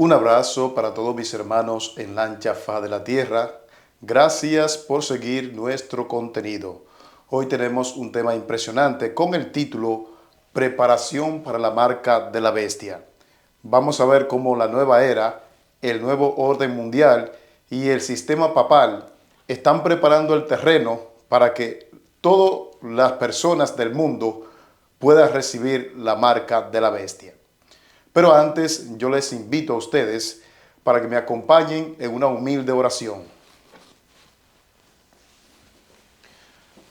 Un abrazo para todos mis hermanos en la ancha faz de la tierra. Gracias por seguir nuestro contenido. Hoy tenemos un tema impresionante con el título Preparación para la marca de la bestia. Vamos a ver cómo la nueva era, el nuevo orden mundial y el sistema papal están preparando el terreno para que todas las personas del mundo puedan recibir la marca de la bestia. Pero antes yo les invito a ustedes para que me acompañen en una humilde oración.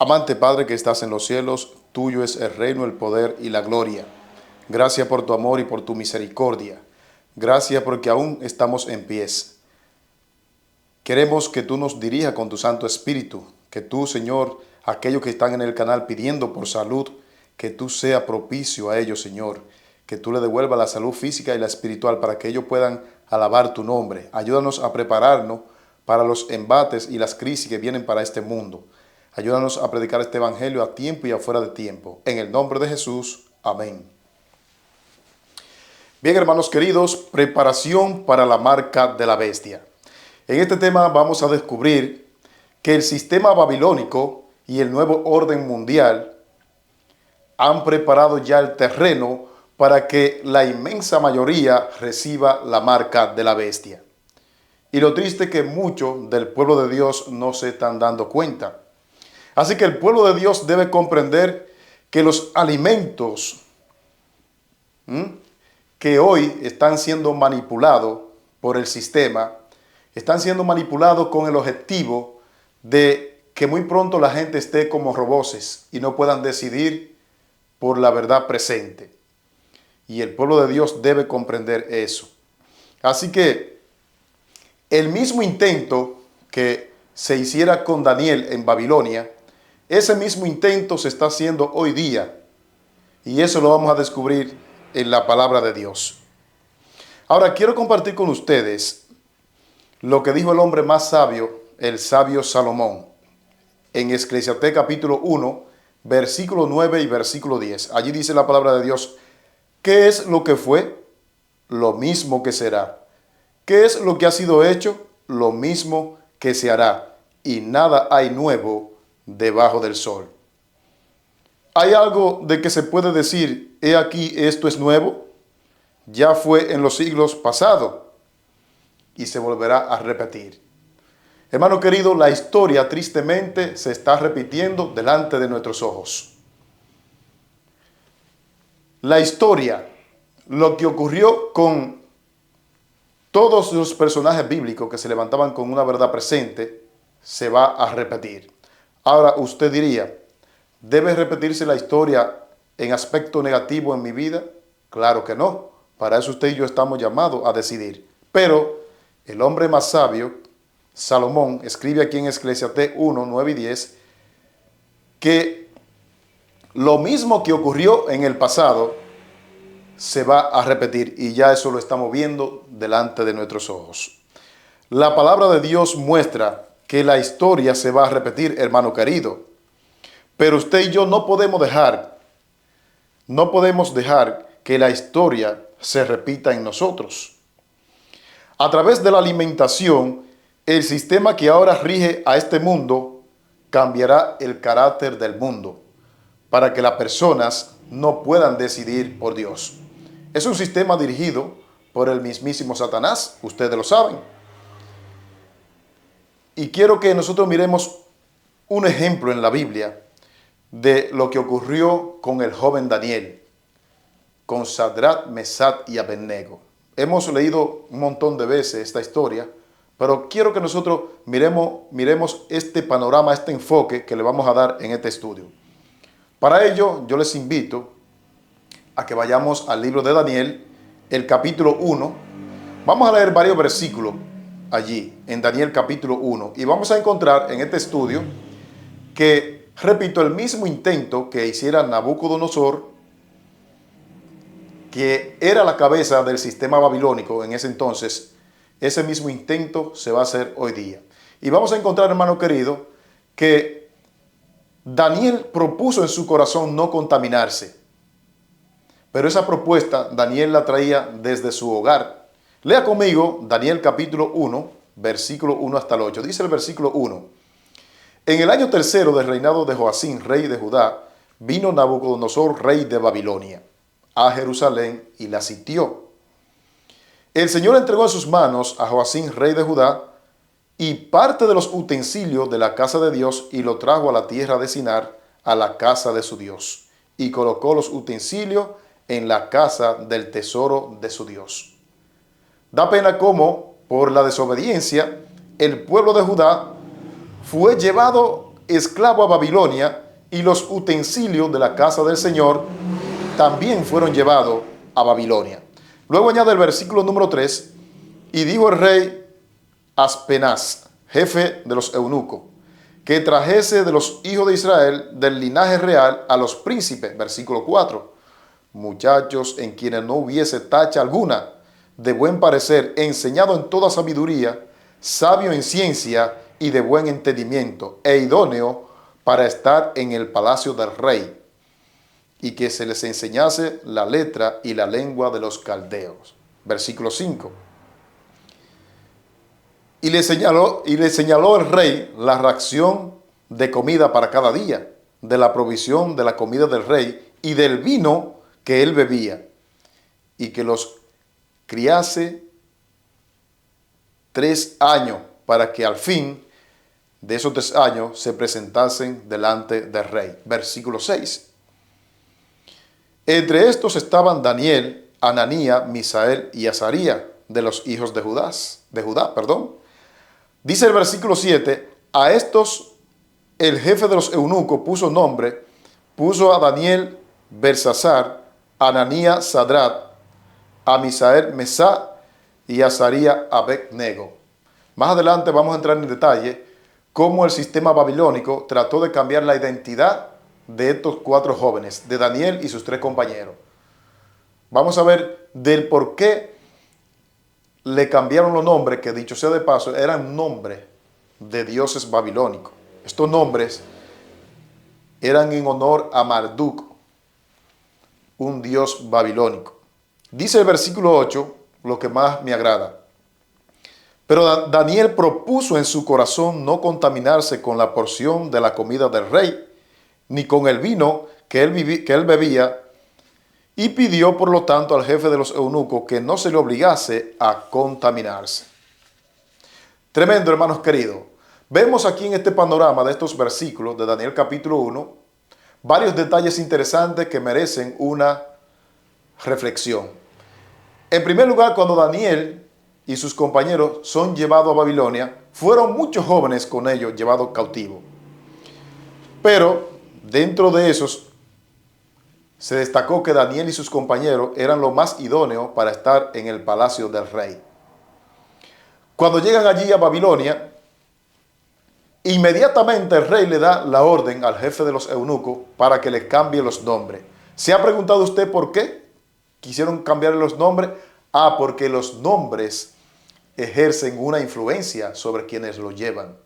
Amante Padre que estás en los cielos, tuyo es el reino, el poder y la gloria. Gracias por tu amor y por tu misericordia. Gracias porque aún estamos en pies. Queremos que tú nos dirijas con tu Santo Espíritu, que tú, Señor, aquellos que están en el canal pidiendo por salud, que tú seas propicio a ellos, Señor. Que tú le devuelvas la salud física y la espiritual para que ellos puedan alabar tu nombre. Ayúdanos a prepararnos para los embates y las crisis que vienen para este mundo. Ayúdanos a predicar este evangelio a tiempo y afuera de tiempo. En el nombre de Jesús. Amén. Bien, hermanos queridos, preparación para la marca de la bestia. En este tema vamos a descubrir que el sistema babilónico y el nuevo orden mundial han preparado ya el terreno para que la inmensa mayoría reciba la marca de la bestia. Y lo triste es que muchos del pueblo de Dios no se están dando cuenta. Así que el pueblo de Dios debe comprender que los alimentos que hoy están siendo manipulados por el sistema, están siendo manipulados con el objetivo de que muy pronto la gente esté como roboces y no puedan decidir por la verdad presente. Y el pueblo de Dios debe comprender eso. Así que el mismo intento que se hiciera con Daniel en Babilonia, ese mismo intento se está haciendo hoy día. Y eso lo vamos a descubrir en la palabra de Dios. Ahora quiero compartir con ustedes lo que dijo el hombre más sabio, el sabio Salomón, en Eclesiastés capítulo 1, versículo 9 y versículo 10. Allí dice la palabra de Dios: ¿qué es lo que fue? Lo mismo que será. ¿Qué es lo que ha sido hecho? Lo mismo que se hará. Y nada hay nuevo debajo del sol. ¿Hay algo de que se puede decir, he aquí, esto es nuevo? Ya fue en los siglos pasados y se volverá a repetir. Hermano querido, la historia tristemente se está repitiendo delante de nuestros ojos. La historia, lo que ocurrió con todos los personajes bíblicos que se levantaban con una verdad presente, se va a repetir. Ahora usted diría, ¿debe repetirse la historia en aspecto negativo en mi vida? Claro que no. Para eso usted y yo estamos llamados a decidir. Pero el hombre más sabio, Salomón, escribe aquí en Eclesiastés 1, 9 y 10, que lo mismo que ocurrió en el pasado se va a repetir, y ya eso lo estamos viendo delante de nuestros ojos. La palabra de Dios muestra que la historia se va a repetir, hermano querido. Pero usted y yo no podemos dejar que la historia se repita en nosotros. A través de la alimentación, el sistema que ahora rige a este mundo cambiará el carácter del mundo para que las personas no puedan decidir por Dios. Es un sistema dirigido por el mismísimo Satanás, ustedes lo saben. Y quiero que nosotros miremos un ejemplo en la Biblia de lo que ocurrió con el joven Daniel, con Sadrach, Mesach y Abednego. Hemos leído un montón de veces esta historia, pero quiero que nosotros miremos este panorama, este enfoque que le vamos a dar en este estudio. Para ello, yo les invito a que vayamos al libro de Daniel, el capítulo 1. Vamos a leer varios versículos allí, en Daniel capítulo 1. Y vamos a encontrar en este estudio que, repito, el mismo intento que hiciera Nabucodonosor, que era la cabeza del sistema babilónico en ese entonces, ese mismo intento se va a hacer hoy día. Y vamos a encontrar, hermano querido, que Daniel propuso en su corazón no contaminarse. Pero esa propuesta Daniel la traía desde su hogar. Lea conmigo Daniel capítulo 1, versículo 1 hasta el 8. Dice el versículo 1. En el año tercero del reinado de Joacín, rey de Judá, vino Nabucodonosor, rey de Babilonia, a Jerusalén y la sitió. El Señor entregó en sus manos a Joacín, rey de Judá, y parte de los utensilios de la casa de Dios, y lo trajo a la tierra de Sinar, a la casa de su Dios, y colocó los utensilios en la casa del tesoro de su Dios. Da pena cómo, por la desobediencia, el pueblo de Judá fue llevado esclavo a Babilonia, y los utensilios de la casa del Señor también fueron llevados a Babilonia. Luego añade el versículo número 3, y dijo el rey Aspenaz, jefe de los eunucos, que trajese de los hijos de Israel del linaje real a los príncipes, versículo 4, muchachos en quienes no hubiese tacha alguna, de buen parecer, enseñado en toda sabiduría, sabio en ciencia y de buen entendimiento, e idóneo para estar en el palacio del rey, y que se les enseñase la letra y la lengua de los caldeos. Versículo 5. Y le señaló el rey la ración de comida para cada día, de la provisión de la comida del rey y del vino que él bebía, y que los criase 3 años, para que al fin de esos 3 años se presentasen delante del rey. Versículo 6. Entre estos estaban Daniel, Ananías, Misael y Azarías, de los hijos de Judá. Dice el versículo 7, a estos el jefe de los eunucos puso a Daniel Belsasar, a Ananías Sadrat, a Misael Mesá y a Azarías Abed-nego. Más adelante vamos a entrar en detalle cómo el sistema babilónico trató de cambiar la identidad de estos 4 jóvenes, de Daniel y sus 3 compañeros. Vamos a ver del por qué le cambiaron los nombres, que dicho sea de paso, eran nombres de dioses babilónicos. Estos nombres eran en honor a Marduk, un dios babilónico. Dice el versículo 8, lo que más me agrada. Pero Daniel propuso en su corazón no contaminarse con la porción de la comida del rey, ni con el vino que él bebía, y pidió por lo tanto al jefe de los eunucos que no se le obligase a contaminarse. Tremendo, hermanos queridos. Vemos aquí en este panorama de estos versículos de Daniel capítulo 1 varios detalles interesantes que merecen una reflexión. En primer lugar, cuando Daniel y sus compañeros son llevados a Babilonia, fueron muchos jóvenes con ellos llevados cautivos. Pero dentro de esos se destacó que Daniel y sus compañeros eran los más idóneos para estar en el palacio del rey. Cuando llegan allí a Babilonia, inmediatamente el rey le da la orden al jefe de los eunucos para que le cambie los nombres. ¿Se ha preguntado usted por qué quisieron cambiarle los nombres? Porque los nombres ejercen una influencia sobre quienes los llevan.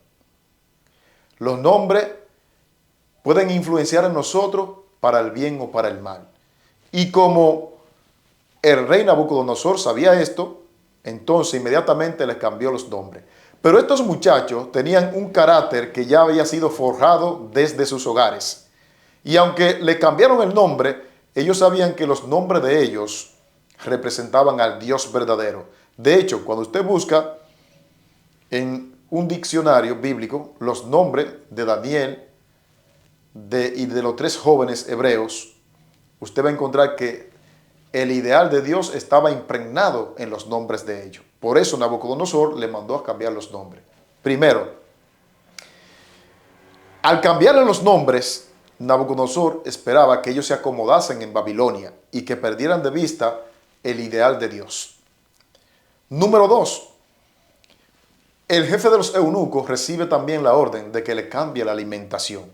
Los nombres pueden influenciar en nosotros para el bien o para el mal. Y como el rey Nabucodonosor sabía esto, entonces inmediatamente les cambió los nombres. Pero estos muchachos tenían un carácter que ya había sido forjado desde sus hogares. Y aunque le cambiaron el nombre, ellos sabían que los nombres de ellos representaban al Dios verdadero. De hecho, cuando usted busca en un diccionario bíblico los nombres de Daniel y de los 3 jóvenes hebreos, usted va a encontrar que el ideal de Dios estaba impregnado en los nombres de ellos. Por eso Nabucodonosor le mandó a cambiar los nombres. Primero, al cambiarle los nombres, Nabucodonosor esperaba que ellos se acomodasen en Babilonia y que perdieran de vista el ideal de Dios. Número 2, el jefe de los eunucos recibe también la orden de que le cambie la alimentación.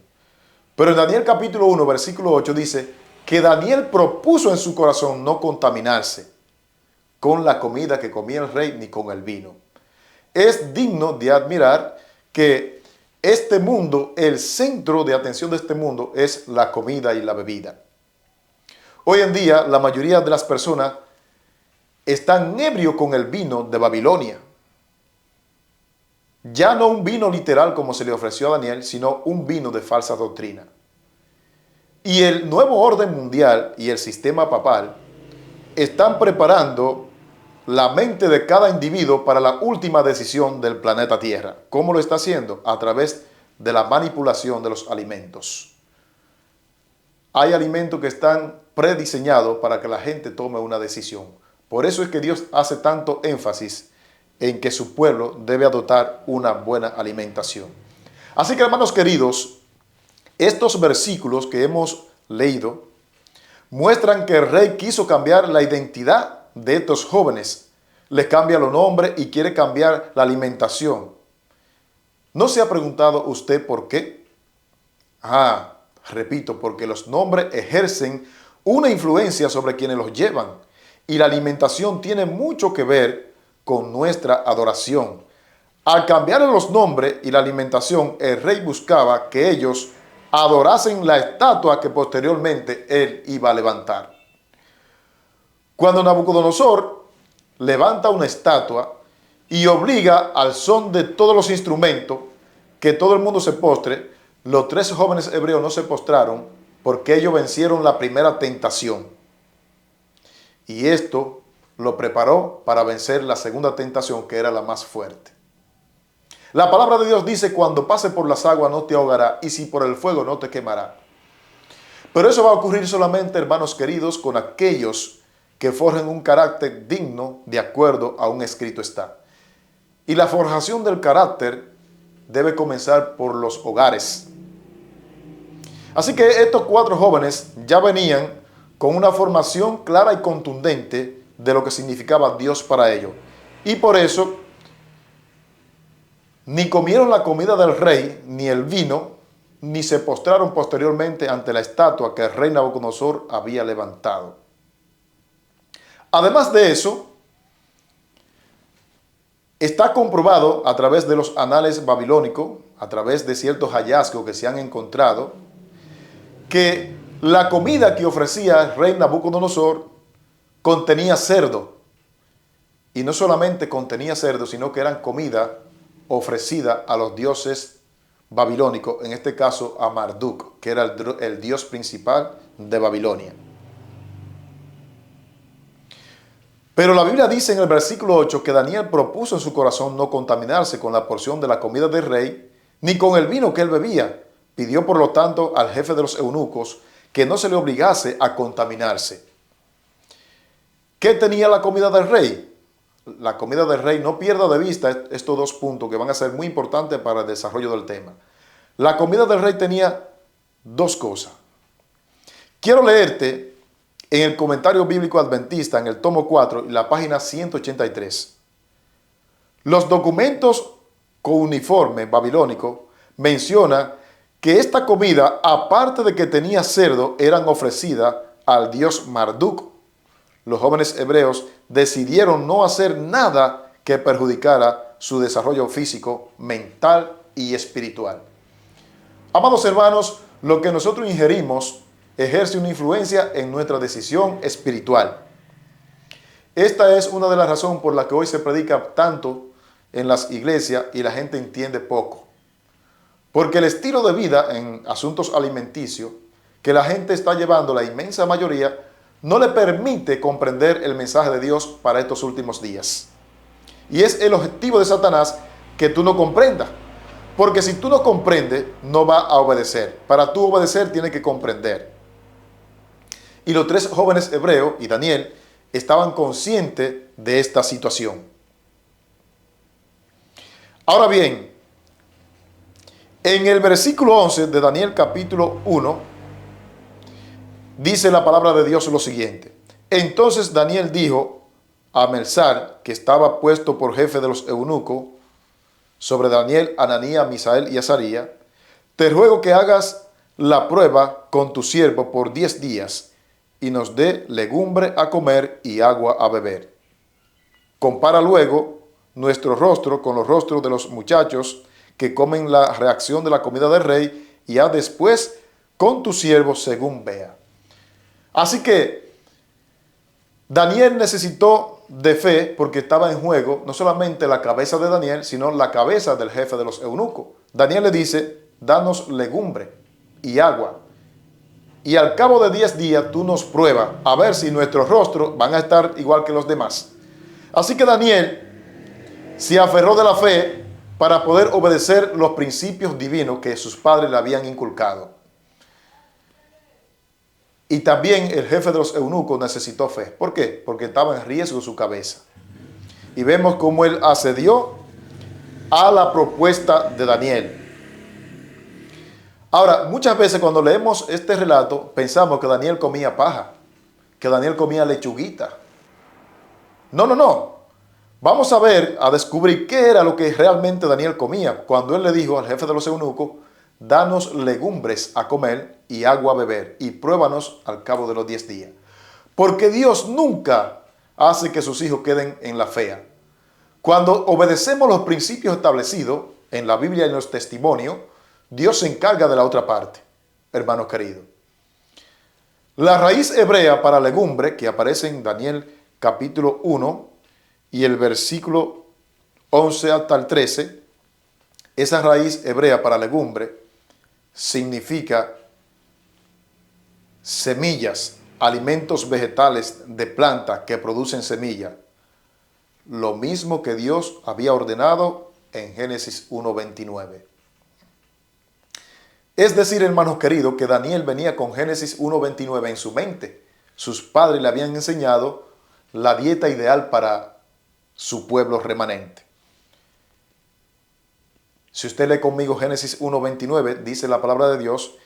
Pero en Daniel capítulo 1, versículo 8 dice que Daniel propuso en su corazón no contaminarse con la comida que comía el rey ni con el vino. Es digno de admirar que este mundo, el centro de atención de este mundo es la comida y la bebida. Hoy en día la mayoría de las personas están ebrios con el vino de Babilonia. Ya no un vino literal como se le ofreció a Daniel, sino un vino de falsa doctrina. Y el nuevo orden mundial y el sistema papal están preparando la mente de cada individuo para la última decisión del planeta Tierra. ¿Cómo lo está haciendo? A través de la manipulación de los alimentos. Hay alimentos que están prediseñados para que la gente tome una decisión. Por eso es que Dios hace tanto énfasis en que su pueblo debe adoptar una buena alimentación. Así que, hermanos queridos, estos versículos que hemos leído muestran que el rey quiso cambiar la identidad de estos jóvenes. Les cambia los nombres y quiere cambiar la alimentación. ¿No se ha preguntado usted por qué? Repito, porque los nombres ejercen una influencia sobre quienes los llevan y la alimentación tiene mucho que ver con nuestra adoración. Al cambiarle los nombres y la alimentación, el rey buscaba que ellos adorasen la estatua que posteriormente él iba a levantar. Cuando Nabucodonosor levanta una estatua y obliga al son de todos los instrumentos que todo el mundo se postre, los 3 jóvenes hebreos no se postraron porque ellos vencieron la primera tentación. Y esto lo preparó para vencer la segunda tentación, que era la más fuerte. La palabra de Dios dice: cuando pase por las aguas no te ahogará, y si por el fuego no te quemará. Pero eso va a ocurrir solamente, hermanos queridos, con aquellos que forjen un carácter digno de acuerdo a un escrito está. Y la forjación del carácter debe comenzar por los hogares. Así que estos 4 jóvenes ya venían con una formación clara y contundente de lo que significaba Dios para ellos. Y por eso ni comieron la comida del rey, ni el vino, ni se postraron posteriormente ante la estatua que el rey Nabucodonosor había levantado. Además de eso, está comprobado a través de los anales babilónicos, a través de ciertos hallazgos que se han encontrado, que la comida que ofrecía el rey Nabucodonosor contenía cerdo. Y no solamente contenía cerdo, sino que eran comida ofrecida a los dioses babilónicos, en este caso a Marduk, que era el dios principal de Babilonia. Pero la Biblia dice en el versículo 8 que Daniel propuso en su corazón no contaminarse con la porción de la comida del rey, ni con el vino que él bebía. Pidió, por lo tanto, al jefe de los eunucos que no se le obligase a contaminarse. ¿Qué tenía la comida del rey? La comida del rey, no pierda de vista estos 2 puntos que van a ser muy importantes para el desarrollo del tema. La comida del rey tenía 2 cosas. Quiero leerte en el comentario bíblico adventista, en el tomo 4, la página 183. Los documentos cuneiformes babilónicos mencionan que esta comida, aparte de que tenía cerdo, eran ofrecidas al dios Marduk. Los jóvenes hebreos decidieron no hacer nada que perjudicara su desarrollo físico, mental y espiritual. Amados hermanos, lo que nosotros ingerimos ejerce una influencia en nuestra decisión espiritual. Esta es una de las razones por las que hoy se predica tanto en las iglesias y la gente entiende poco. Porque el estilo de vida en asuntos alimenticios que la gente está llevando, la inmensa mayoría, no le permite comprender el mensaje de Dios para estos últimos días. Y es el objetivo de Satanás que tú no comprendas. Porque si tú no comprendes, no va a obedecer. Para tú obedecer, tienes que comprender. Y los 3 jóvenes hebreos y Daniel estaban conscientes de esta situación. Ahora bien, en el versículo 11 de Daniel capítulo 1, dice la palabra de Dios lo siguiente. Entonces Daniel dijo a Melzar, que estaba puesto por jefe de los eunucos, sobre Daniel, Ananías, Misael y Azarías: te ruego que hagas la prueba con tu siervo por 10 días y nos dé legumbre a comer y agua a beber. Compara luego nuestro rostro con los rostros de los muchachos que comen la reacción de la comida del rey, y haz después con tu siervo según vea. Así que Daniel necesitó de fe porque estaba en juego no solamente la cabeza de Daniel, sino la cabeza del jefe de los eunucos. Daniel le dice, danos legumbre y agua. Y al cabo de 10 días tú nos pruebas a ver si nuestros rostros van a estar igual que los demás. Así que Daniel se aferró de la fe para poder obedecer los principios divinos que sus padres le habían inculcado. Y también el jefe de los eunucos necesitó fe. ¿Por qué? Porque estaba en riesgo su cabeza. Y vemos cómo él accedió a la propuesta de Daniel. Ahora, muchas veces cuando leemos este relato, pensamos que Daniel comía paja, que Daniel comía lechuguita. No. Vamos a ver, a descubrir qué era lo que realmente Daniel comía. Cuando él le dijo al jefe de los eunucos, danos legumbres a comer y agua a beber, y pruébanos al cabo de los 10 días. Porque Dios nunca hace que sus hijos queden en la fea. Cuando obedecemos los principios establecidos en la Biblia y en los testimonios, Dios se encarga de la otra parte, hermanos queridos. La raíz hebrea para legumbre, que aparece en Daniel capítulo 1 y el versículo 11 hasta el 13, esa raíz hebrea para legumbre significa semillas, alimentos vegetales de plantas que producen semillas. Lo mismo que Dios había ordenado en Génesis 1:29. Es decir, hermanos queridos, que Daniel venía con Génesis 1:29 en su mente. Sus padres le habían enseñado la dieta ideal para su pueblo remanente. Si usted lee conmigo Génesis 1:29, dice la palabra de Dios,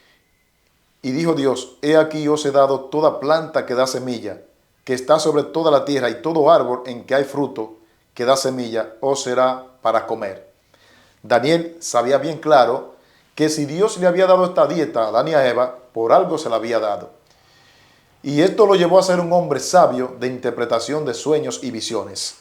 y dijo Dios, he aquí os he dado toda planta que da semilla, que está sobre toda la tierra, y todo árbol en que hay fruto que da semilla, os será para comer. Daniel sabía bien claro que si Dios le había dado esta dieta a Adán y a Eva, por algo se la había dado. Y esto lo llevó a ser un hombre sabio de interpretación de sueños y visiones.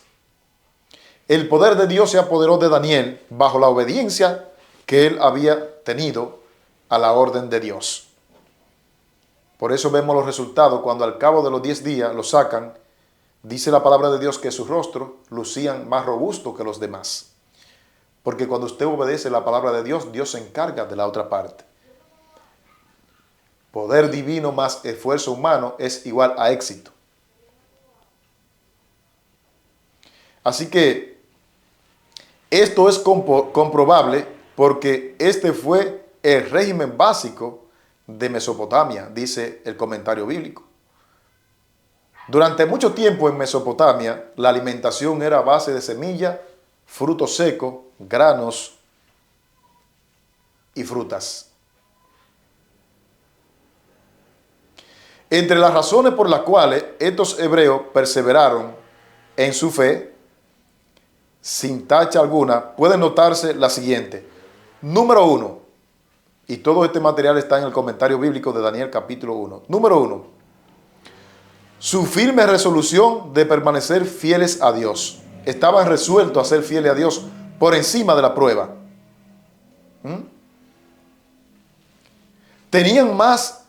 El poder de Dios se apoderó de Daniel bajo la obediencia que él había tenido a la orden de Dios. Por eso vemos los resultados cuando al cabo de los 10 días lo sacan. Dice la palabra de Dios que sus rostros lucían más robustos que los demás. Porque cuando usted obedece la palabra de Dios, Dios se encarga de la otra parte. Poder divino más esfuerzo humano es igual a éxito. Así que esto es comprobable porque este fue el régimen básico de Mesopotamia, dice el comentario bíblico. Durante mucho tiempo en Mesopotamia, la alimentación era a base de semilla, frutos secos, granos y frutas. Entre las razones por las cuales estos hebreos perseveraron en su fe, sin tacha alguna, puede notarse la siguiente. Número 1, y todo este material está en el comentario bíblico de Daniel capítulo 1. Número 1, su firme resolución de permanecer fieles a Dios. Estaban resueltos a ser fieles a Dios por encima de la prueba. Tenían más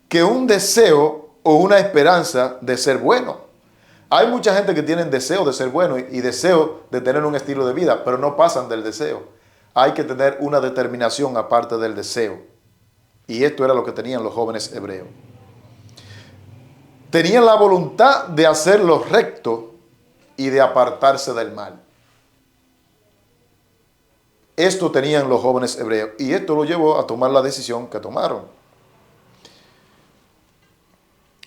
que un deseo o una esperanza de ser bueno. Hay mucha gente que tiene deseo de ser bueno y deseo de tener un estilo de vida, pero no pasan del deseo. Hay que tener una determinación aparte del deseo. Y esto era lo que tenían los jóvenes hebreos. Tenían la voluntad de hacer lo recto y de apartarse del mal. Esto tenían los jóvenes hebreos y esto lo llevó a tomar la decisión que tomaron.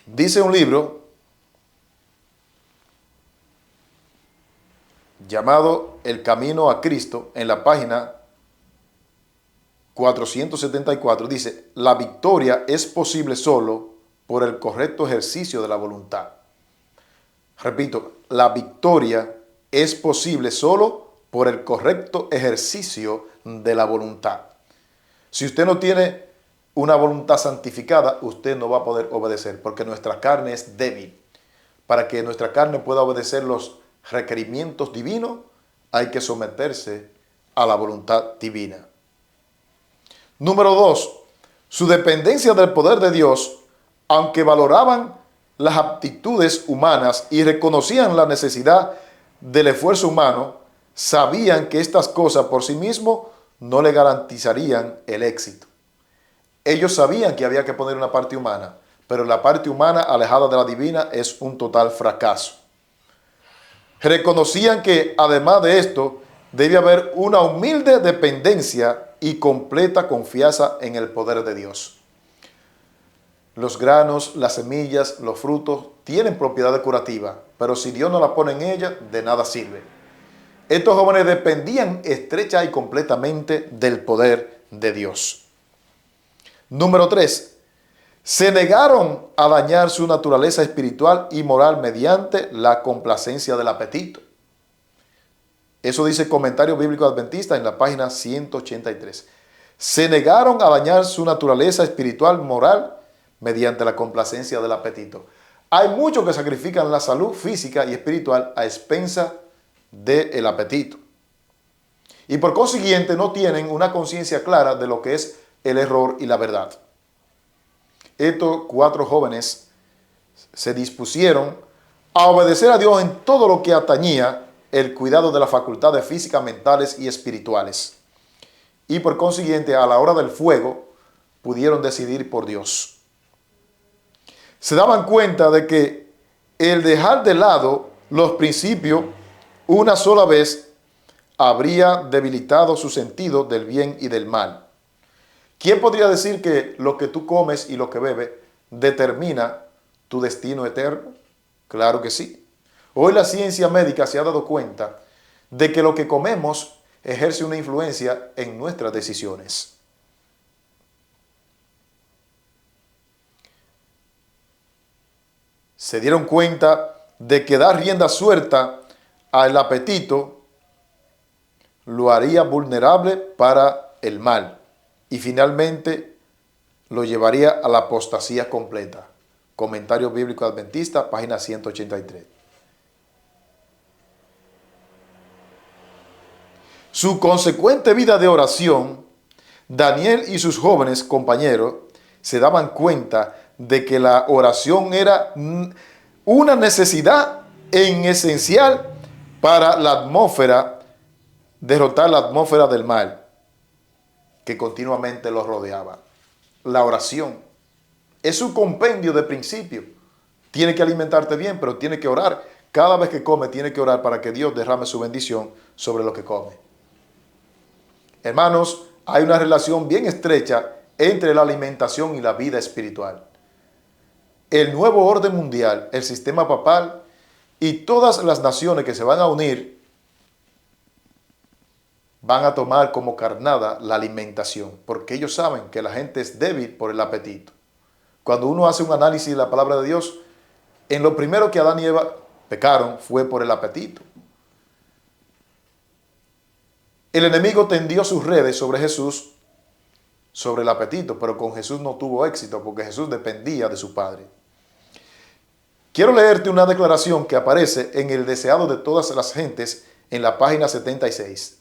Dice un libro llamado El Camino a Cristo, en la página 474, dice, la victoria es posible solo por el correcto ejercicio de la voluntad. Repito, la victoria es posible solo por el correcto ejercicio de la voluntad. Si usted no tiene una voluntad santificada, usted no va a poder obedecer, porque nuestra carne es débil. Para que nuestra carne pueda obedecer los requerimientos divinos, hay que someterse a la voluntad divina. Número 2, su dependencia del poder de Dios, aunque valoraban las aptitudes humanas y reconocían la necesidad del esfuerzo humano, sabían que estas cosas por sí mismos no le garantizarían el éxito. Ellos sabían que había que poner una parte humana, pero la parte humana alejada de la divina es un total fracaso. Reconocían que además de esto, debe haber una humilde dependencia y completa confianza en el poder de Dios. Los granos, las semillas, los frutos tienen propiedades curativas, pero si Dios no la pone en ellas, de nada sirve. Estos jóvenes dependían estrecha y completamente del poder de Dios. Número 3. Se negaron a dañar su naturaleza espiritual y moral mediante la complacencia del apetito. Eso dice el Comentario Bíblico Adventista en la página 183. Se negaron a dañar su naturaleza espiritual, moral, mediante la complacencia del apetito. Hay muchos que sacrifican la salud física y espiritual a expensa del apetito. Y por consiguiente no tienen una conciencia clara de lo que es el error y la verdad. Estos 4 jóvenes se dispusieron a obedecer a Dios en todo lo que atañía el cuidado de las facultades físicas, mentales y espirituales. Y por consiguiente, a la hora del fuego, pudieron decidir por Dios. Se daban cuenta de que el dejar de lado los principios una sola vez habría debilitado su sentido del bien y del mal. ¿Quién podría decir que lo que tú comes y lo que bebes determina tu destino eterno? Claro que sí. Hoy la ciencia médica se ha dado cuenta de que lo que comemos ejerce una influencia en nuestras decisiones. Se dieron cuenta de que dar rienda suelta al apetito lo haría vulnerable para el mal y finalmente lo llevaría a la apostasía completa. Comentario Bíblico Adventista, página 183. Su consecuente vida de oración, Daniel y sus jóvenes compañeros se daban cuenta de que la oración era una necesidad en esencial para la atmósfera, derrotar la atmósfera del mal que continuamente los rodeaba. La oración es un compendio de principios. Tiene que alimentarte bien, pero tiene que orar. Cada vez que come, tiene que orar para que Dios derrame su bendición sobre lo que come. Hermanos, hay una relación bien estrecha entre la alimentación y la vida espiritual. El nuevo orden mundial, el sistema papal y todas las naciones que se van a unir van a tomar como carnada la alimentación, porque ellos saben que la gente es débil por el apetito. Cuando uno hace un análisis de la palabra de Dios, en lo primero que Adán y Eva pecaron fue por el apetito. El enemigo tendió sus redes sobre Jesús, sobre el apetito, pero con Jesús no tuvo éxito porque Jesús dependía de su Padre. Quiero leerte una declaración que aparece en El deseado de todas las gentes en la página 76.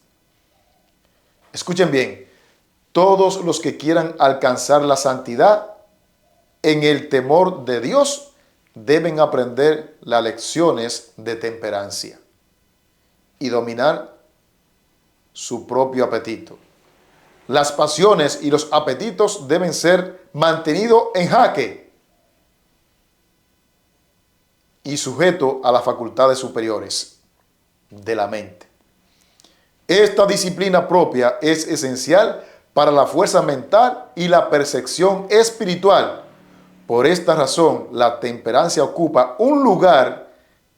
Escuchen bien, todos los que quieran alcanzar la santidad en el temor de Dios deben aprender las lecciones de temperancia y dominar su propio apetito. Las pasiones y los apetitos deben ser mantenidos en jaque y sujetos a las facultades superiores de la mente. Esta disciplina propia es esencial para la fuerza mental y la percepción espiritual. Por esta razón, la temperancia ocupa un lugar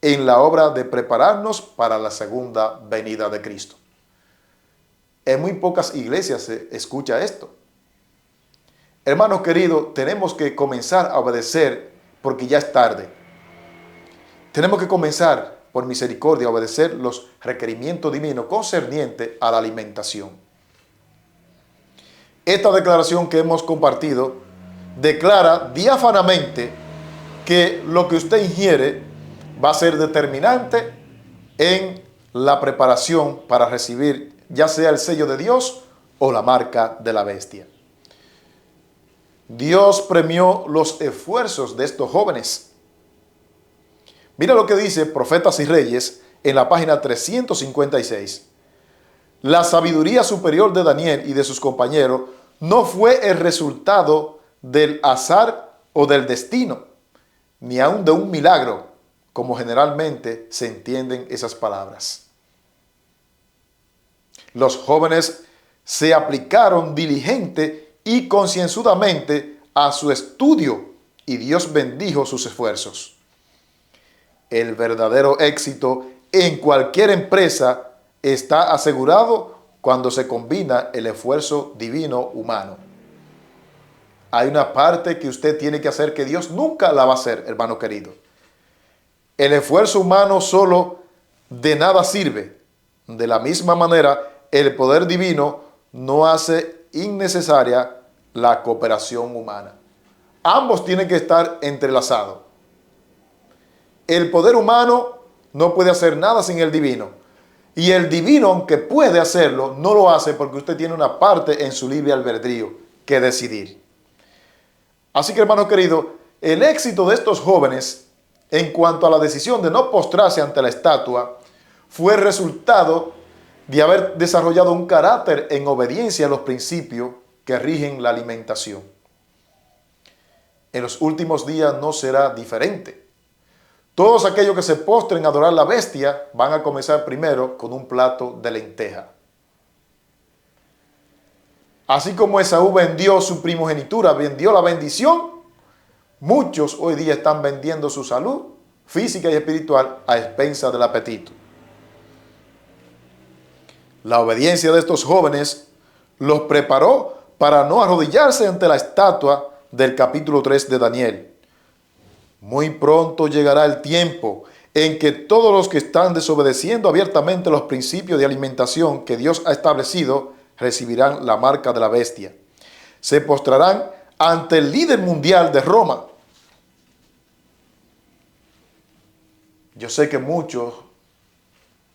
en la obra de prepararnos para la segunda venida de Cristo. En muy pocas iglesias se escucha esto. Hermanos queridos, tenemos que comenzar a obedecer porque ya es tarde. Tenemos que comenzar, por misericordia, a obedecer los requerimientos divinos concernientes a la alimentación. Esta declaración que hemos compartido declara diáfanamente que lo que usted ingiere va a ser determinante en la preparación para recibir ya sea el sello de Dios o la marca de la bestia. Dios premió los esfuerzos de estos jóvenes Mira lo que dice Profetas y Reyes en la página 356. La sabiduría superior de Daniel y de sus compañeros no fue el resultado del azar o del destino, ni aun de un milagro, como generalmente se entienden esas palabras. Los jóvenes se aplicaron diligente y concienzudamente a su estudio y Dios bendijo sus esfuerzos. El verdadero éxito en cualquier empresa está asegurado cuando se combina el esfuerzo divino humano. Hay una parte que usted tiene que hacer que Dios nunca la va a hacer, hermano querido. El esfuerzo humano solo de nada sirve. De la misma manera, el poder divino no hace innecesaria la cooperación humana. Ambos tienen que estar entrelazados. El poder humano no puede hacer nada sin el divino. Y el divino, aunque puede hacerlo, no lo hace porque usted tiene una parte en su libre albedrío que decidir. Así que, hermano querido, el éxito de estos jóvenes en cuanto a la decisión de no postrarse ante la estatua fue resultado de haber desarrollado un carácter en obediencia a los principios que rigen la alimentación. En los últimos días no será diferente. Todos aquellos que se postren a adorar la bestia van a comenzar primero con un plato de lenteja. Así como Esaú vendió su primogenitura, vendió la bendición, muchos hoy día están vendiendo su salud física y espiritual a expensas del apetito. La obediencia de estos jóvenes los preparó para no arrodillarse ante la estatua del capítulo 3 de Daniel. Muy pronto llegará el tiempo en que todos los que están desobedeciendo abiertamente los principios de alimentación que Dios ha establecido recibirán la marca de la bestia. Se postrarán ante el líder mundial de Roma. Yo sé que muchos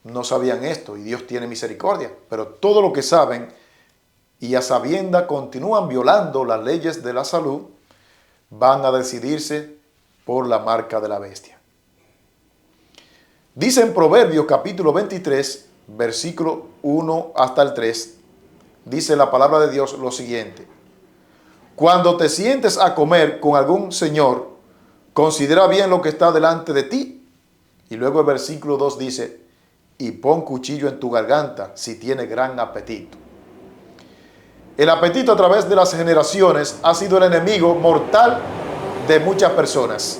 no sabían esto y Dios tiene misericordia, pero todo lo que saben y a sabienda continúan violando las leyes de la salud, van a decidirse por la marca de la bestia. Dice en Proverbios capítulo 23, versículo 1 hasta el 3, dice la palabra de Dios lo siguiente: cuando te sientes a comer con algún señor, considera bien lo que está delante de ti. Y luego el versículo 2 dice: y pon cuchillo en tu garganta si tienes gran apetito. El apetito a través de las generaciones ha sido el enemigo mortal de muchas personas.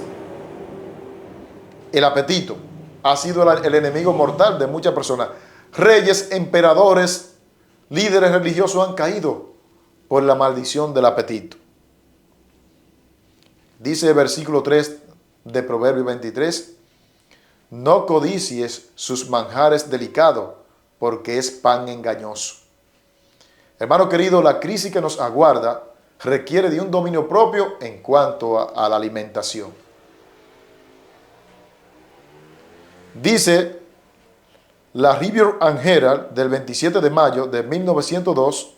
El apetito ha sido el enemigo mortal de muchas personas. Reyes, emperadores, líderes religiosos han caído por la maldición del apetito. Dice el versículo 3 de Proverbios 23: no codicies sus manjares delicados, porque es pan engañoso. Hermano querido, la crisis que nos aguarda requiere de un dominio propio en cuanto a la alimentación. Dice la Review and Herald del 27 de mayo de 1902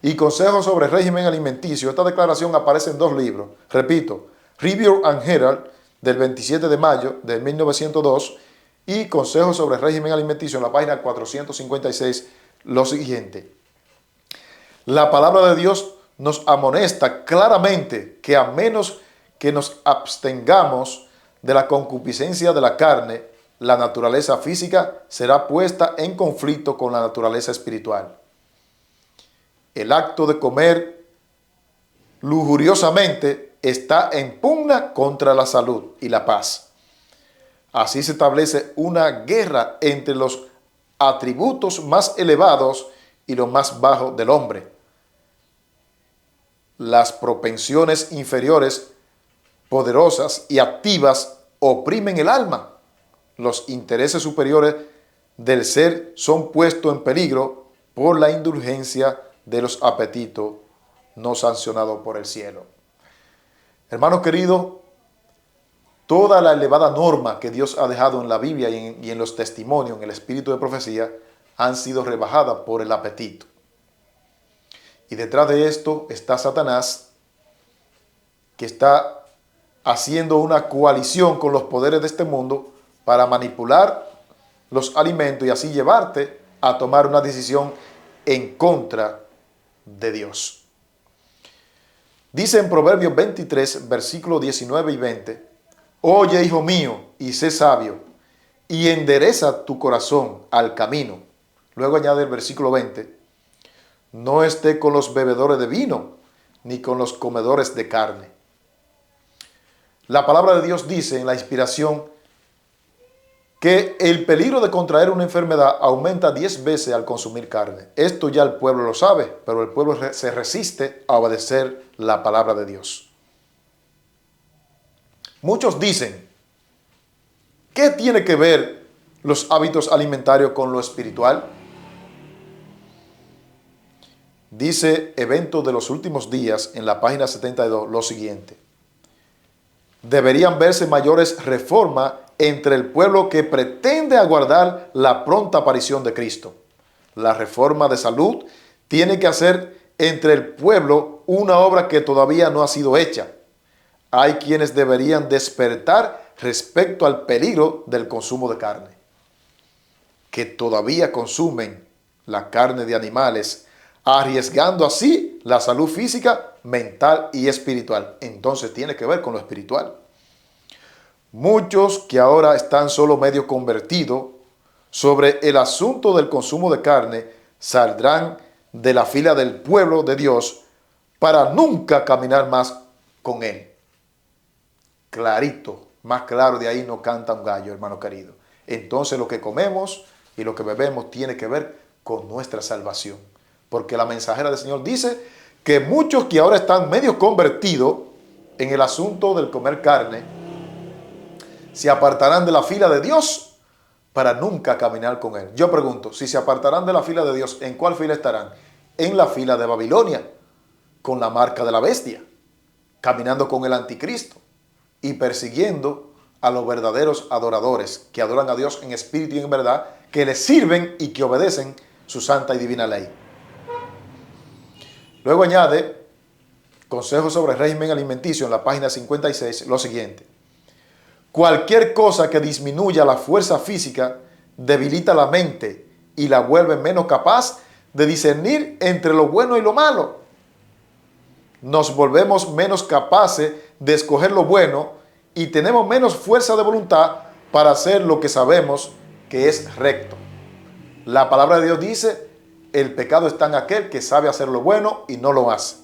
y Consejos sobre régimen alimenticio. Esta declaración aparece en 2 libros. Repito, Review and Herald del 27 de mayo de 1902 y Consejos sobre régimen alimenticio en la página 456, lo siguiente: la palabra de Dios nos amonesta claramente que a menos que nos abstengamos de la concupiscencia de la carne, la naturaleza física será puesta en conflicto con la naturaleza espiritual. El acto de comer lujuriosamente está en pugna contra la salud y la paz. Así se establece una guerra entre los atributos más elevados y los más bajos del hombre. Las propensiones inferiores, poderosas y activas, oprimen el alma. Los intereses superiores del ser son puestos en peligro por la indulgencia de los apetitos no sancionados por el cielo. Hermanos queridos, toda la elevada norma que Dios ha dejado en la Biblia y en los testimonios, en el espíritu de profecía, han sido rebajadas por el apetito. Y detrás de esto está Satanás, que está haciendo una coalición con los poderes de este mundo para manipular los alimentos y así llevarte a tomar una decisión en contra de Dios. Dice en Proverbios 23, versículos 19 y 20, oye, hijo mío, y sé sabio, y endereza tu corazón al camino. Luego añade el versículo 20, no esté con los bebedores de vino, ni con los comedores de carne. La palabra de Dios dice en la inspiración que el peligro de contraer una enfermedad aumenta 10 veces al consumir carne. Esto ya el pueblo lo sabe, pero el pueblo se resiste a obedecer la palabra de Dios. Muchos dicen, ¿qué tiene que ver los hábitos alimentarios con lo espiritual? Dice Eventos de los Últimos Días en la página 72 lo siguiente. Deberían verse mayores reformas entre el pueblo que pretende aguardar la pronta aparición de Cristo. La reforma de salud tiene que hacer entre el pueblo una obra que todavía no ha sido hecha. Hay quienes deberían despertar respecto al peligro del consumo de carne, que todavía consumen la carne de animales, arriesgando así la salud física, mental y espiritual. Entonces tiene que ver con lo espiritual. Muchos que ahora están solo medio convertidos sobre el asunto del consumo de carne saldrán de la fila del pueblo de Dios para nunca caminar más con él. Clarito, más claro de ahí no canta un gallo, hermano querido. Entonces lo que comemos y lo que bebemos tiene que ver con nuestra salvación. Porque la mensajera del Señor dice que muchos que ahora están medio convertidos en el asunto del comer carne, se apartarán de la fila de Dios para nunca caminar con Él. Yo pregunto, si se apartarán de la fila de Dios, ¿en cuál fila estarán? En la fila de Babilonia, con la marca de la bestia, caminando con el anticristo y persiguiendo a los verdaderos adoradores que adoran a Dios en espíritu y en verdad, que le sirven y que obedecen su santa y divina ley. Luego añade, Consejos sobre el régimen alimenticio en la página 56, lo siguiente. Cualquier cosa que disminuya la fuerza física debilita la mente y la vuelve menos capaz de discernir entre lo bueno y lo malo. Nos volvemos menos capaces de escoger lo bueno y tenemos menos fuerza de voluntad para hacer lo que sabemos que es recto. La palabra de Dios dice, el pecado está en aquel que sabe hacer lo bueno y no lo hace.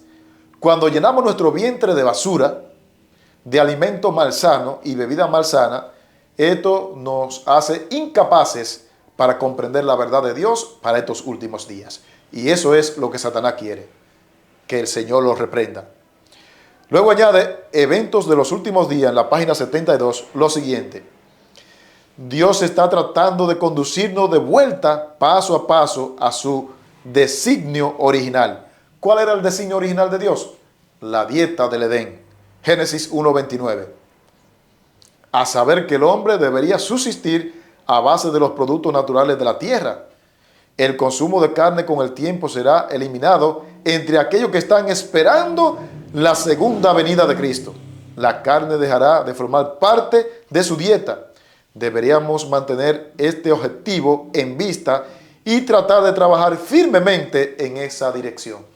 Cuando llenamos nuestro vientre de basura, de alimento malsano y bebida malsana, esto nos hace incapaces para comprender la verdad de Dios para estos últimos días. Y eso es lo que Satanás quiere, que el Señor lo reprenda. Luego añade Eventos de los Últimos Días en la página 72 lo siguiente. Dios está tratando de conducirnos de vuelta paso a paso a su designio original. ¿Cuál era el designio original de Dios? La dieta del Edén. Génesis 1:29. A saber que el hombre debería subsistir a base de los productos naturales de la tierra. El consumo de carne con el tiempo será eliminado entre aquellos que están esperando la segunda venida de Cristo. La carne dejará de formar parte de su dieta. Deberíamos mantener este objetivo en vista y tratar de trabajar firmemente en esa dirección.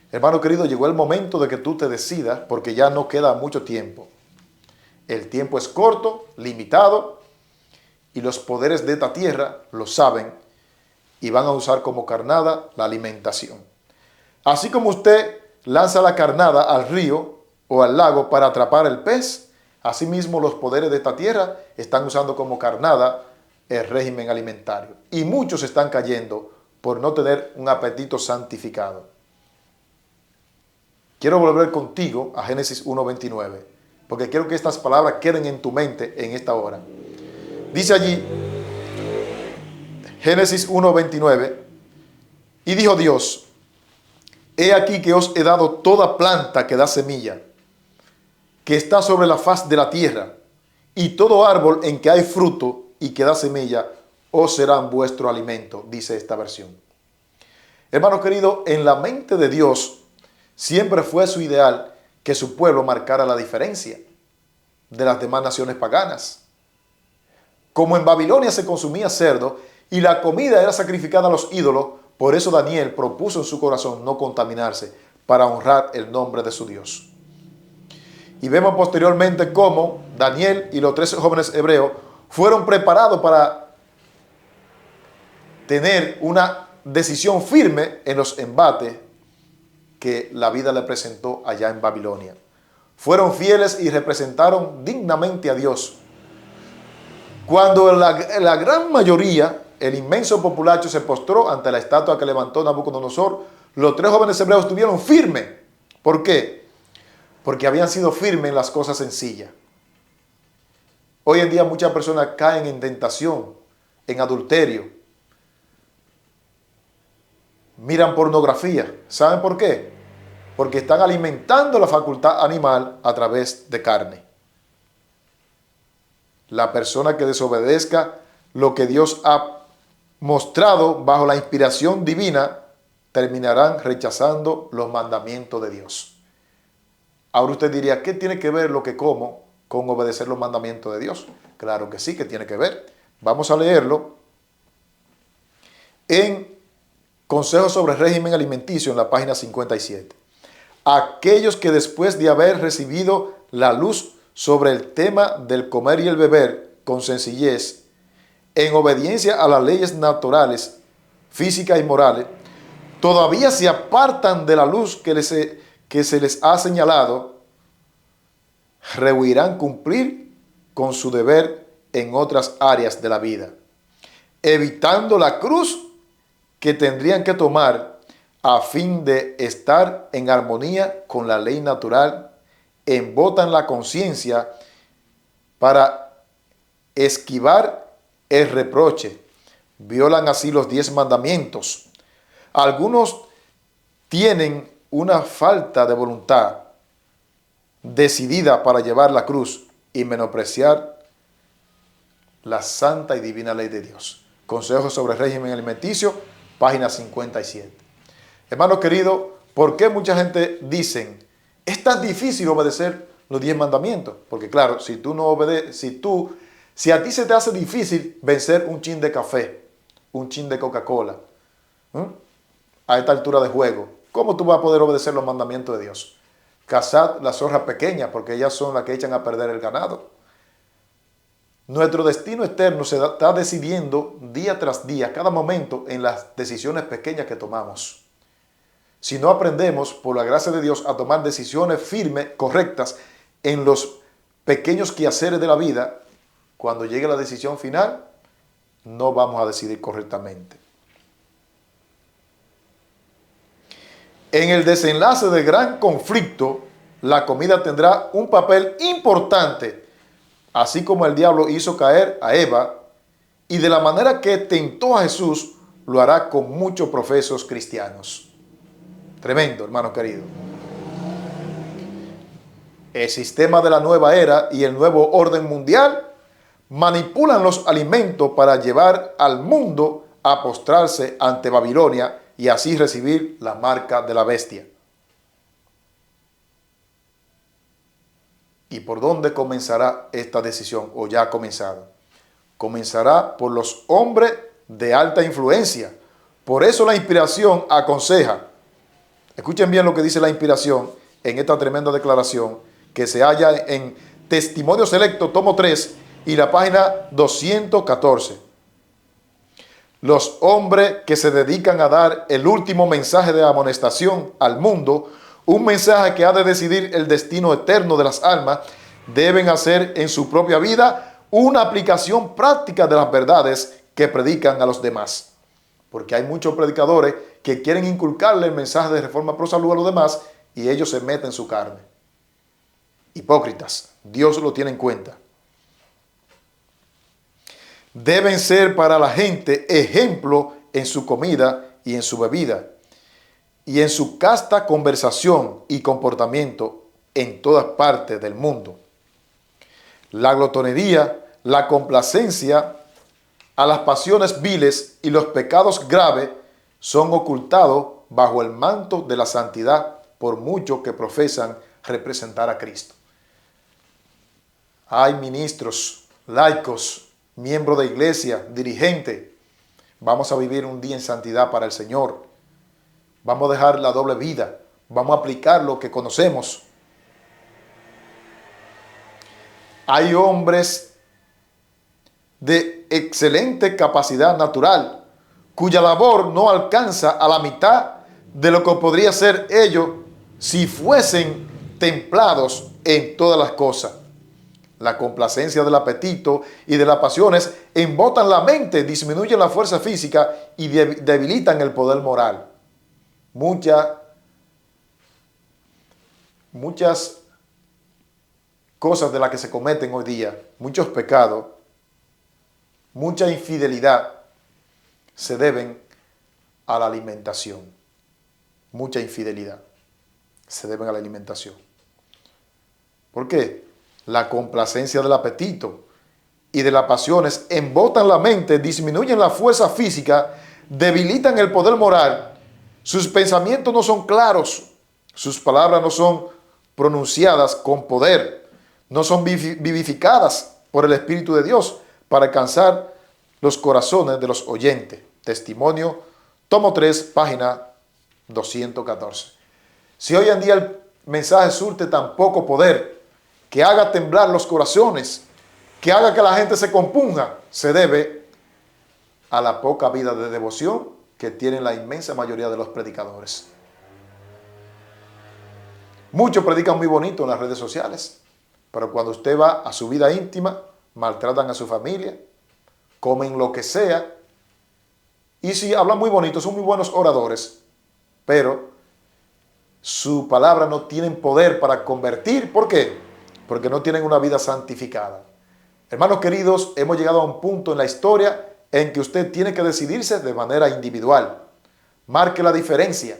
Hermano querido, llegó el momento de que tú te decidas porque ya no queda mucho tiempo. El tiempo es corto, limitado, y los poderes de esta tierra lo saben y van a usar como carnada la alimentación. Así como usted lanza la carnada al río o al lago para atrapar el pez, asimismo los poderes de esta tierra están usando como carnada el régimen alimentario. Y muchos están cayendo por no tener un apetito santificado. Quiero volver contigo a Génesis 1:29, porque quiero que estas palabras queden en tu mente en esta hora. Dice allí, Génesis 1:29, y dijo Dios, he aquí que os he dado toda planta que da semilla, que está sobre la faz de la tierra, y todo árbol en que hay fruto y que da semilla, os serán vuestro alimento, dice esta versión. Hermano querido, en la mente de Dios, siempre fue su ideal que su pueblo marcara la diferencia. de las demás naciones paganas. Como en Babilonia se consumía cerdo y la comida era sacrificada a los ídolos, por eso Daniel propuso en su corazón no contaminarse para honrar el nombre de su Dios. Y vemos posteriormente cómo Daniel y los 13 jóvenes hebreos fueron preparados para tener una decisión firme en los embates que la vida le presentó allá en Babilonia. Fueron fieles y representaron dignamente a Dios. Cuando la gran mayoría, el inmenso populacho, se postró ante la estatua que levantó Nabucodonosor, los 3 jóvenes hebreos estuvieron firmes. ¿Por qué? Porque habían sido firmes en las cosas sencillas. Hoy en día muchas personas caen en tentación, en adulterio, miran pornografía. ¿Saben por qué? Porque están alimentando la facultad animal a través de carne. La persona que desobedezca lo que Dios ha mostrado bajo la inspiración divina terminarán rechazando los mandamientos de Dios. Ahora usted diría, ¿qué tiene que ver lo que como con obedecer los mandamientos de Dios? Claro que sí, que tiene que ver. Vamos a leerlo en Consejos sobre el régimen alimenticio en la página 57. Aquellos que después de haber recibido la luz sobre el tema del comer y el beber con sencillez, en obediencia a las leyes naturales, físicas y morales, todavía se apartan de la luz que se les ha señalado, rehuirán cumplir con su deber en otras áreas de la vida, evitando la cruz que tendrían que tomar a fin de estar en armonía con la ley natural, embotan la conciencia para esquivar el reproche, violan así los 10 mandamientos. Algunos tienen una falta de voluntad decidida para llevar la cruz y menospreciar la santa y divina ley de Dios. Consejos sobre el régimen alimenticio, página 57. Hermanos queridos, ¿por qué mucha gente dice, es tan difícil obedecer los 10 mandamientos? Porque claro, si tú no obedeces, si a ti se te hace difícil vencer un chin de café, un chin de Coca-Cola, a esta altura de juego, ¿cómo tú vas a poder obedecer los mandamientos de Dios? Cazad las zorras pequeñas, porque ellas son las que echan a perder el ganado. Nuestro destino eterno se está decidiendo día tras día, cada momento, en las decisiones pequeñas que tomamos. Si no aprendemos, por la gracia de Dios, a tomar decisiones firmes, correctas, en los pequeños quehaceres de la vida, cuando llegue la decisión final, no vamos a decidir correctamente. En el desenlace del gran conflicto, la comida tendrá un papel importante, así como el diablo hizo caer a Eva, y de la manera que tentó a Jesús, lo hará con muchos profesos cristianos. Tremendo, hermanos queridos. El sistema de la nueva era y el nuevo orden mundial manipulan los alimentos para llevar al mundo a postrarse ante Babilonia y así recibir la marca de la bestia. ¿Y por dónde comenzará esta decisión? ¿O ya ha comenzado? Comenzará por los hombres de alta influencia. Por eso la inspiración aconseja. Escuchen bien lo que dice la inspiración en esta tremenda declaración que se halla en Testimonio Selecto, tomo 3 y la página 214. Los hombres que se dedican a dar el último mensaje de amonestación al mundo, un mensaje que ha de decidir el destino eterno de las almas, deben hacer en su propia vida una aplicación práctica de las verdades que predican a los demás. Porque hay muchos predicadores que quieren inculcarle el mensaje de reforma pro salud a los demás y ellos se meten en su carne. Hipócritas, Dios lo tiene en cuenta. Deben ser para la gente ejemplo en su comida y en su bebida, y en su casta conversación y comportamiento en todas partes del mundo. La glotonería, la complacencia a las pasiones viles y los pecados graves son ocultados bajo el manto de la santidad por muchos que profesan representar a Cristo. Hay ministros, laicos, miembros de iglesia, dirigentes. Vamos a vivir un día en santidad para el Señor. Vamos a dejar la doble vida. Vamos a aplicar lo que conocemos. Hay hombres de excelente capacidad natural, cuya labor no alcanza a la mitad de lo que podría ser ellos si fuesen templados en todas las cosas. La complacencia del apetito y de las pasiones embotan la mente, disminuyen la fuerza física y debilitan el poder moral. Muchas cosas de las que se cometen hoy día, muchos pecados, mucha infidelidad, se deben a la alimentación. Mucha infidelidad se deben a la alimentación. ¿Por qué? La complacencia del apetito y de las pasiones embotan la mente, disminuyen la fuerza física, debilitan el poder moral. Sus pensamientos no son claros, sus palabras no son pronunciadas con poder, no son vivificadas por el Espíritu de Dios para alcanzar los corazones de los oyentes. Testimonio, tomo 3, página 214. Si hoy en día el mensaje surte tan poco poder, que haga temblar los corazones, que haga que la gente se compunja, se debe a la poca vida de devoción que tienen la inmensa mayoría de los predicadores. Muchos predican muy bonito en las redes sociales, pero cuando usted va a su vida íntima, maltratan a su familia, comen lo que sea, y si hablan muy bonito, son muy buenos oradores, pero su palabra no tienen poder para convertir. ¿Por qué? Porque no tienen una vida santificada. Hermanos queridos, hemos llegado a un punto en la historia en que usted tiene que decidirse de manera individual. Marque la diferencia.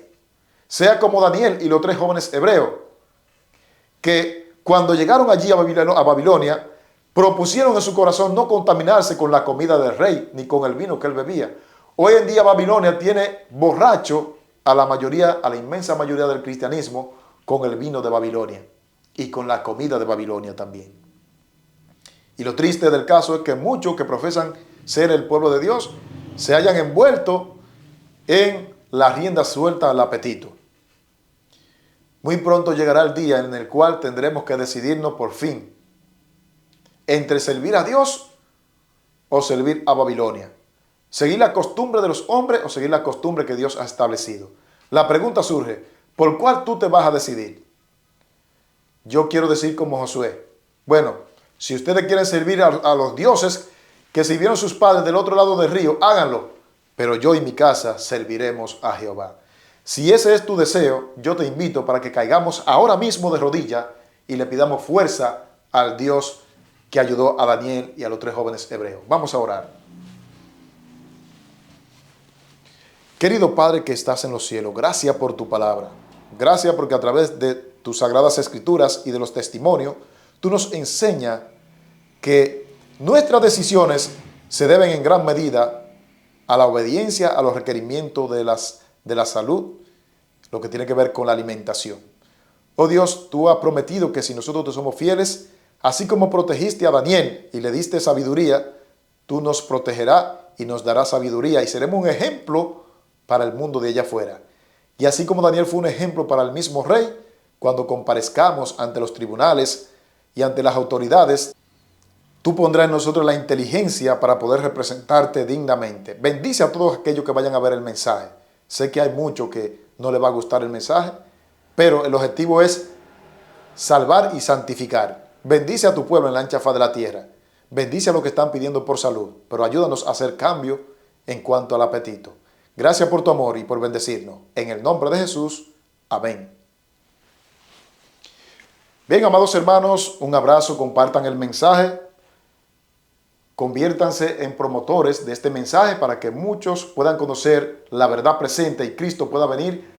Sea como Daniel y los 3 jóvenes hebreos, que cuando llegaron allí a Babilonia, propusieron en su corazón no contaminarse con la comida del rey, ni con el vino que él bebía. Hoy en día Babilonia tiene borracho a la inmensa mayoría del cristianismo con el vino de Babilonia y con la comida de Babilonia también. Y lo triste del caso es que muchos que profesan ser el pueblo de Dios se hayan envuelto en la rienda suelta al apetito. Muy pronto llegará el día en el cual tendremos que decidirnos por fin entre servir a Dios o servir a Babilonia. ¿Seguir la costumbre de los hombres o seguir la costumbre que Dios ha establecido? La pregunta surge, ¿por cuál tú te vas a decidir? Yo quiero decir como Josué, bueno, si ustedes quieren servir a los dioses que sirvieron sus padres del otro lado del río, háganlo, pero yo y mi casa serviremos a Jehová. Si ese es tu deseo, yo te invito para que caigamos ahora mismo de rodillas y le pidamos fuerza al Dios que ayudó a Daniel y a los 3 jóvenes hebreos. Vamos a orar. Querido Padre que estás en los cielos, gracias por tu palabra. Gracias porque a través de tus sagradas escrituras y de los testimonios, tú nos enseñas que nuestras decisiones se deben en gran medida a la obediencia a los requerimientos de la salud, lo que tiene que ver con la alimentación. Oh Dios, tú has prometido que si nosotros te somos fieles, así como protegiste a Daniel y le diste sabiduría, tú nos protegerás y nos darás sabiduría y seremos un ejemplo para el mundo de allá afuera. Y así como Daniel fue un ejemplo para el mismo rey, cuando comparezcamos ante los tribunales y ante las autoridades, tú pondrás en nosotros la inteligencia para poder representarte dignamente. Bendice a todos aquellos que vayan a ver el mensaje. Sé que hay muchos que no les va a gustar el mensaje, pero el objetivo es salvar y santificar. Bendice a tu pueblo en la ancha faz de la tierra. Bendice a los que están pidiendo por salud, pero ayúdanos a hacer cambio en cuanto al apetito. Gracias por tu amor y por bendecirnos. En el nombre de Jesús. Amén. Bien, amados hermanos, un abrazo, compartan el mensaje. Conviértanse en promotores de este mensaje para que muchos puedan conocer la verdad presente y Cristo pueda venir